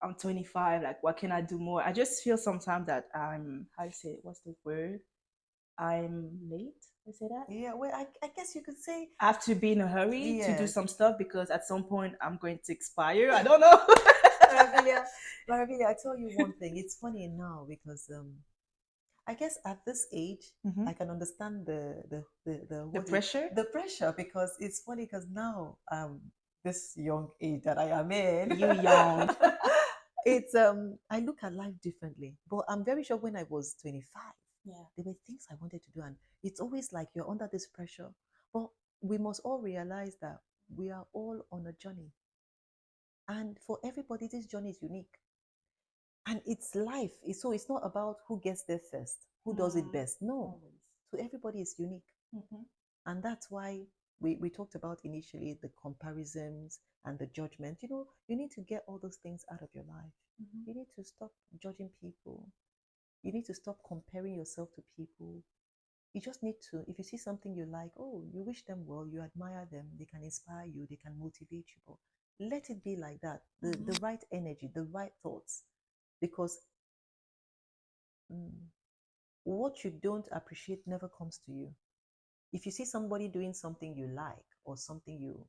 I'm 25. Like, what can I do more? I just feel sometimes that I'm, how you say it? What's the word? I'm late. I say that. Yeah, well, I guess you could say, I have to be in a hurry to do yes. some stuff, because at some point I'm going to expire. I don't know. Maravilia, Maravilia, I tell you one thing. It's funny now because I guess at this age, Mm-hmm. I can understand the The pressure. the pressure, because it's funny because now this young age that I am in, You young. it's I look at life differently. But I'm very sure when I was 25, Yeah. there were things I wanted to do, and it's always like you're under this pressure. But we must all realize that we are all on a journey, and for everybody, this journey is unique, and it's life. So it's not about who gets there first, who does it best. No, Always. so everybody is unique, Mm-hmm. and that's why we talked about initially the comparisons and the judgment. You need to get all those things out of your life. Mm-hmm. You need to stop judging people. You need to stop comparing yourself to people. You just need to, if you see something you like, oh, you wish them well, you admire them, they can inspire you, they can motivate you. But let it be like that. The right energy, the right thoughts. Because mm, what you don't appreciate never comes to you. If you see somebody doing something you like, or something you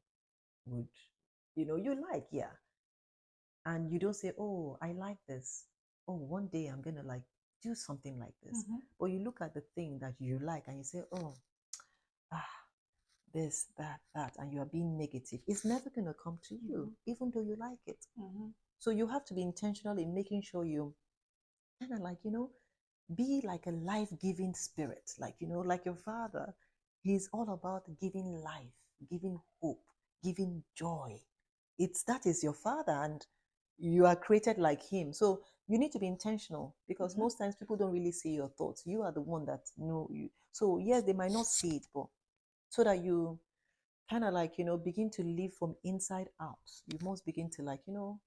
would, you like, yeah, and you don't say, oh, I like this. Oh, one day I'm going to like do something like this. Mm-hmm. But you look at the thing that you like and you say, oh, ah, this, that, and you are being negative. It's never going to come to you, even though you like it. Mm-hmm. So you have to be intentional in making sure you kind of like, be like a life giving spirit, like, like your father. He's all about giving life, giving hope, giving joy. That is your father, and you are created like him. So you need to be intentional, because Mm-hmm. most times people don't really see your thoughts. You are the one that know you. So yes, they might not see it, but so that you kind of like, begin to live from inside out. You must begin to like,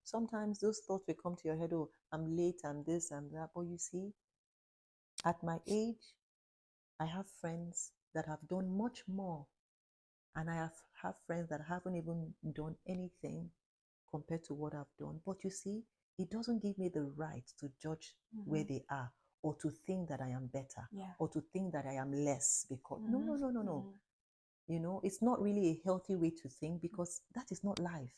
sometimes those thoughts will come to your head. Oh, I'm late, I'm this, I'm that. But you see, at my age, I have friends that have done much more, and I have friends that haven't even done anything compared to what I've done. But you see, it doesn't give me the right to judge where they are, or to think that I am better, Yeah. or to think that I am less, because no, Mm-hmm. no, no, no, no. It's not really a healthy way to think, because that is not life.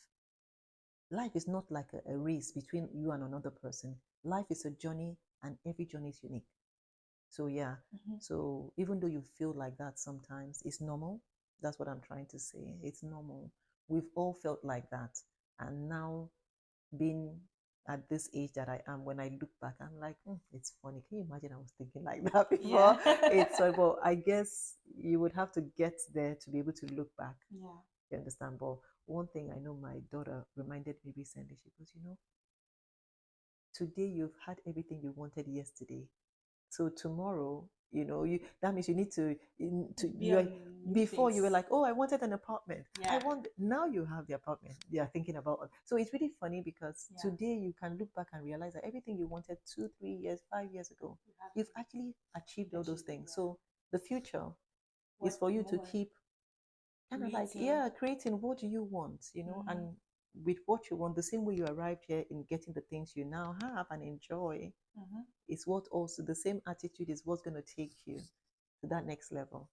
Life is not like a race between you and another person. Life is a journey, and every journey is unique. So yeah, Mm-hmm. so even though you feel like that sometimes, it's normal. That's what I'm trying to say. It's normal. We've all felt like that. And now, being at this age that I am, when I look back, I'm like, it's funny. Can you imagine I was thinking like that before? Yeah. It's so, well, I guess you would have to get there to be able to look back. Yeah. You understand? But one thing I know, my daughter reminded me recently, she goes, today you've had everything you wanted yesterday. So tomorrow, that means you need to Be on new before you were things. like, oh, I wanted an apartment. Yeah. Now you have the apartment. You are thinking about. So it's really funny because Yeah. today you can look back and realize that everything you wanted 2, 3 years, 5 years ago, you've actually achieved all those things. Yeah. So the future is What's for you to more? keep kind of like, Creating. creating what do you want, and with what you want, the same way you arrived here in getting the things you now have and enjoy, is what also the same attitude is what's going to take you to that next level.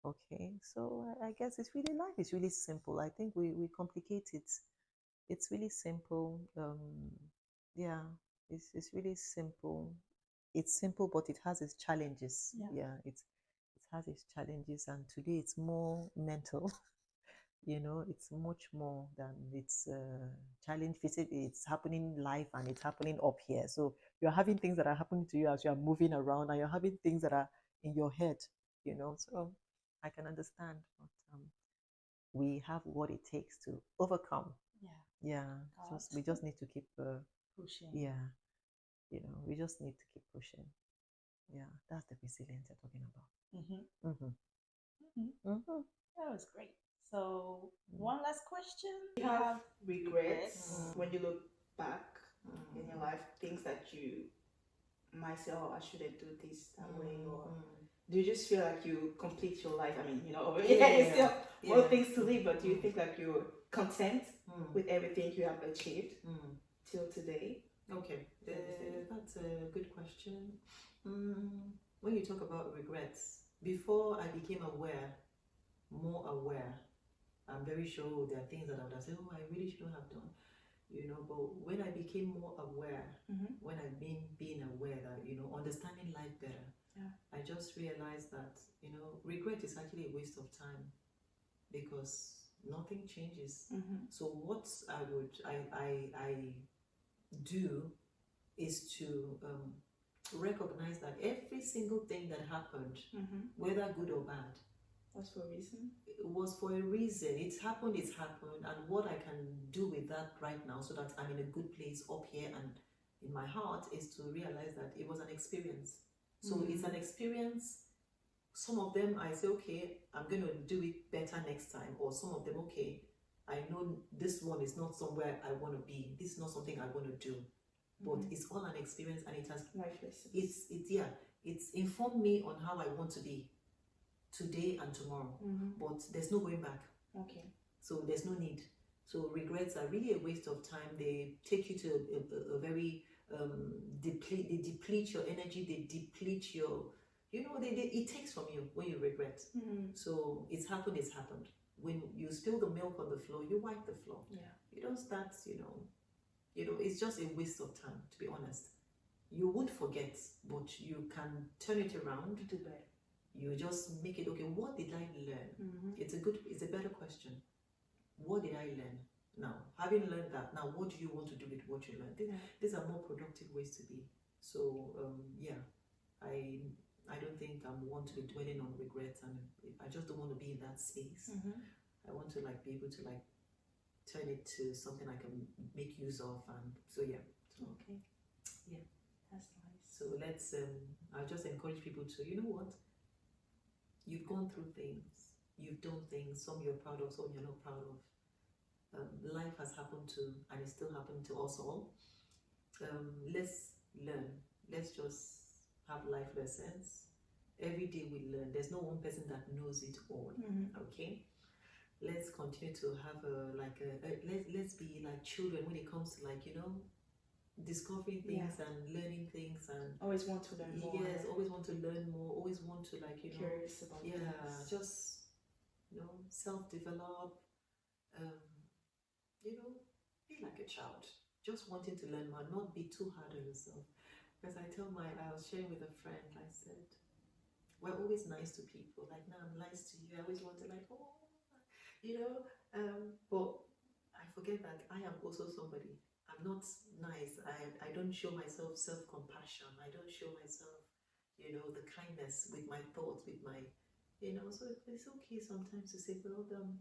Okay, so I guess it's really life is really simple. I think we complicate it. It's really simple. Yeah, it's really simple. It's simple, but it has its challenges. Yeah, it has its challenges, and today it's more mental. It's much more than it's challenge physically. It's happening live and it's happening up here. So you're having things that are happening to you as you're moving around, and you're having things that are in your head. So I can understand, but we have what it takes to overcome. Yeah, we just need to keep pushing. Yeah, we just need to keep pushing. Yeah, that's the resilience you're talking about. That was great. So one last question: you have regrets when you look back in your life, things that you might say, "Oh, I shouldn't do this that way," or do you just feel like you complete your life? I mean, you still have more things to live, but do you think like you're content with everything you have achieved till today? Okay, that's a good question. When you talk about regrets, before I became more aware, I'm very sure there are things that I would have said, oh, I really shouldn't have done. But when I became more aware, when I've been being aware that, understanding life better, I just realized that, regret is actually a waste of time because nothing changes. So what I do is to recognize that every single thing that happened, whether good or bad, was for a reason. It was for a reason. It's happened, and what I can do with that right now so that I'm in a good place up here and in my heart is to realize that it was an experience. So it's an experience. Some of them I say, okay, I'm going to do it better next time, or some of them, okay, I know this one is not somewhere I want to be. This is not something I want to do. But it's all an experience, and it has life lessons. It's informed me on how I want to be today and tomorrow, but there's no going back. Okay. So there's no need. So regrets are really a waste of time. They take you to a very they deplete your energy. They deplete your, it takes from you when you regret. So it's happened. When you spill the milk on the floor, you wipe the floor. Yeah. You don't start. It's just a waste of time, to be honest. You won't forget, but you can turn it around. Do better. You just make it, okay, what did I learn? It's a better question. What did I learn? Now, having learned that, now what do you want to do with what you learned? These are more productive ways to be. So, I don't think I want to be dwelling on regrets, and I just don't want to be in that space. I want to be able to turn it to something I can make use of, and so yeah. So, okay. Yeah. That's nice. So let's, I'll just encourage people to, you know what? You've gone through things, you've done things, some you're proud of, some you're not proud of. Life has happened to, and it's still happening to us all. Let's learn. Let's just have life lessons. Every day we learn. There's no one person that knows it all. Okay? Let's continue to have let's be like children when it comes to discovering things and learning things, and always want to learn more. Yes, always want to learn more, always want to curious about things. Just self-develop, be like a child, just wanting to learn more, not be too hard on yourself. Because I was sharing with a friend, I said, we're always nice to people, like now I'm nice to you, I always want to but I forget that I am also somebody. I'm not nice. I don't show myself self-compassion. I don't show myself, the kindness with my thoughts, with my, so it's okay sometimes to say, well done,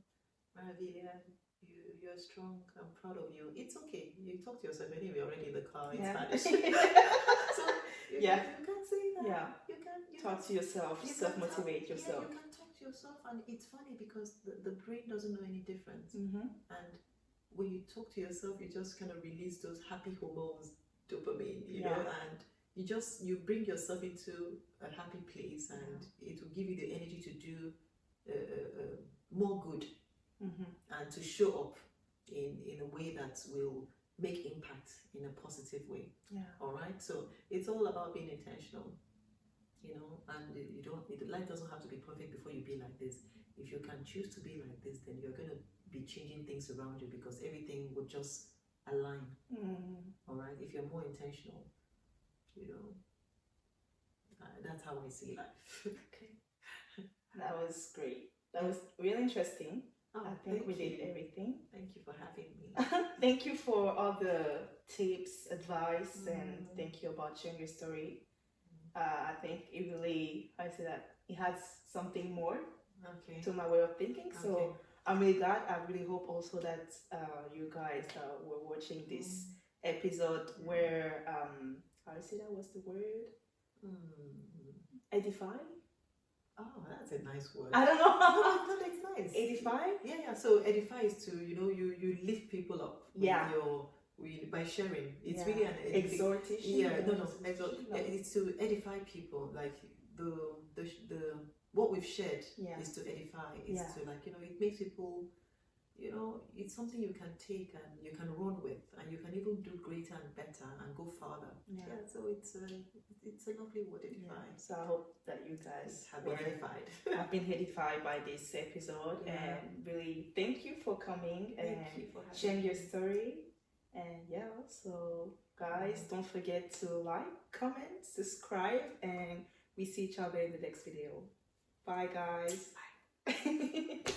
Maravilla, you're strong, I'm proud of you. It's okay. You talk to yourself anyway already in the car in Spanish. So Yeah. You can say that. Yeah. You can Talk to yourself, you self can motivate talk, yourself. Yeah, you can talk to yourself, and it's funny because the brain doesn't know any difference. And when you talk to yourself, you just kind of release those happy hormones, dopamine, you know, and you bring yourself into a happy place, and it will give you the energy to do more good, and to show up in a way that will make impact in a positive way. All right, so it's all about being intentional, you know, and life doesn't have to be perfect before you be like this. If you can choose to be like this, then you're going to be changing things around you, because everything would just align. All right, if you're more intentional, you know, that's how I see life. Okay, that was great. That was really interesting. I think we did everything. Thank you for having me. Thank you for all the tips, advice, and thank you about sharing your story. I think it really, I say that it has something more to my way of thinking. So I'm really glad. I really hope also that you guys were watching this episode where how do you say that? What's the word? Edify. Oh, that's a nice word. I don't know. No, that's nice. Edify? Yeah. So edify is to, you lift people up. By sharing. It's really an exhortation. It's to edify people. Like the what we've shared is to edify. It's to, like, it makes people, it's something you can take and you can run with, and you can even do greater and better and go farther. So it's a lovely word, edify. So I hope that you guys have been edified. I've been edified by this episode, and really thank you for coming and sharing your story. And so guys, don't forget to like, comment, subscribe, and we see each other in the next video. Bye guys. Bye.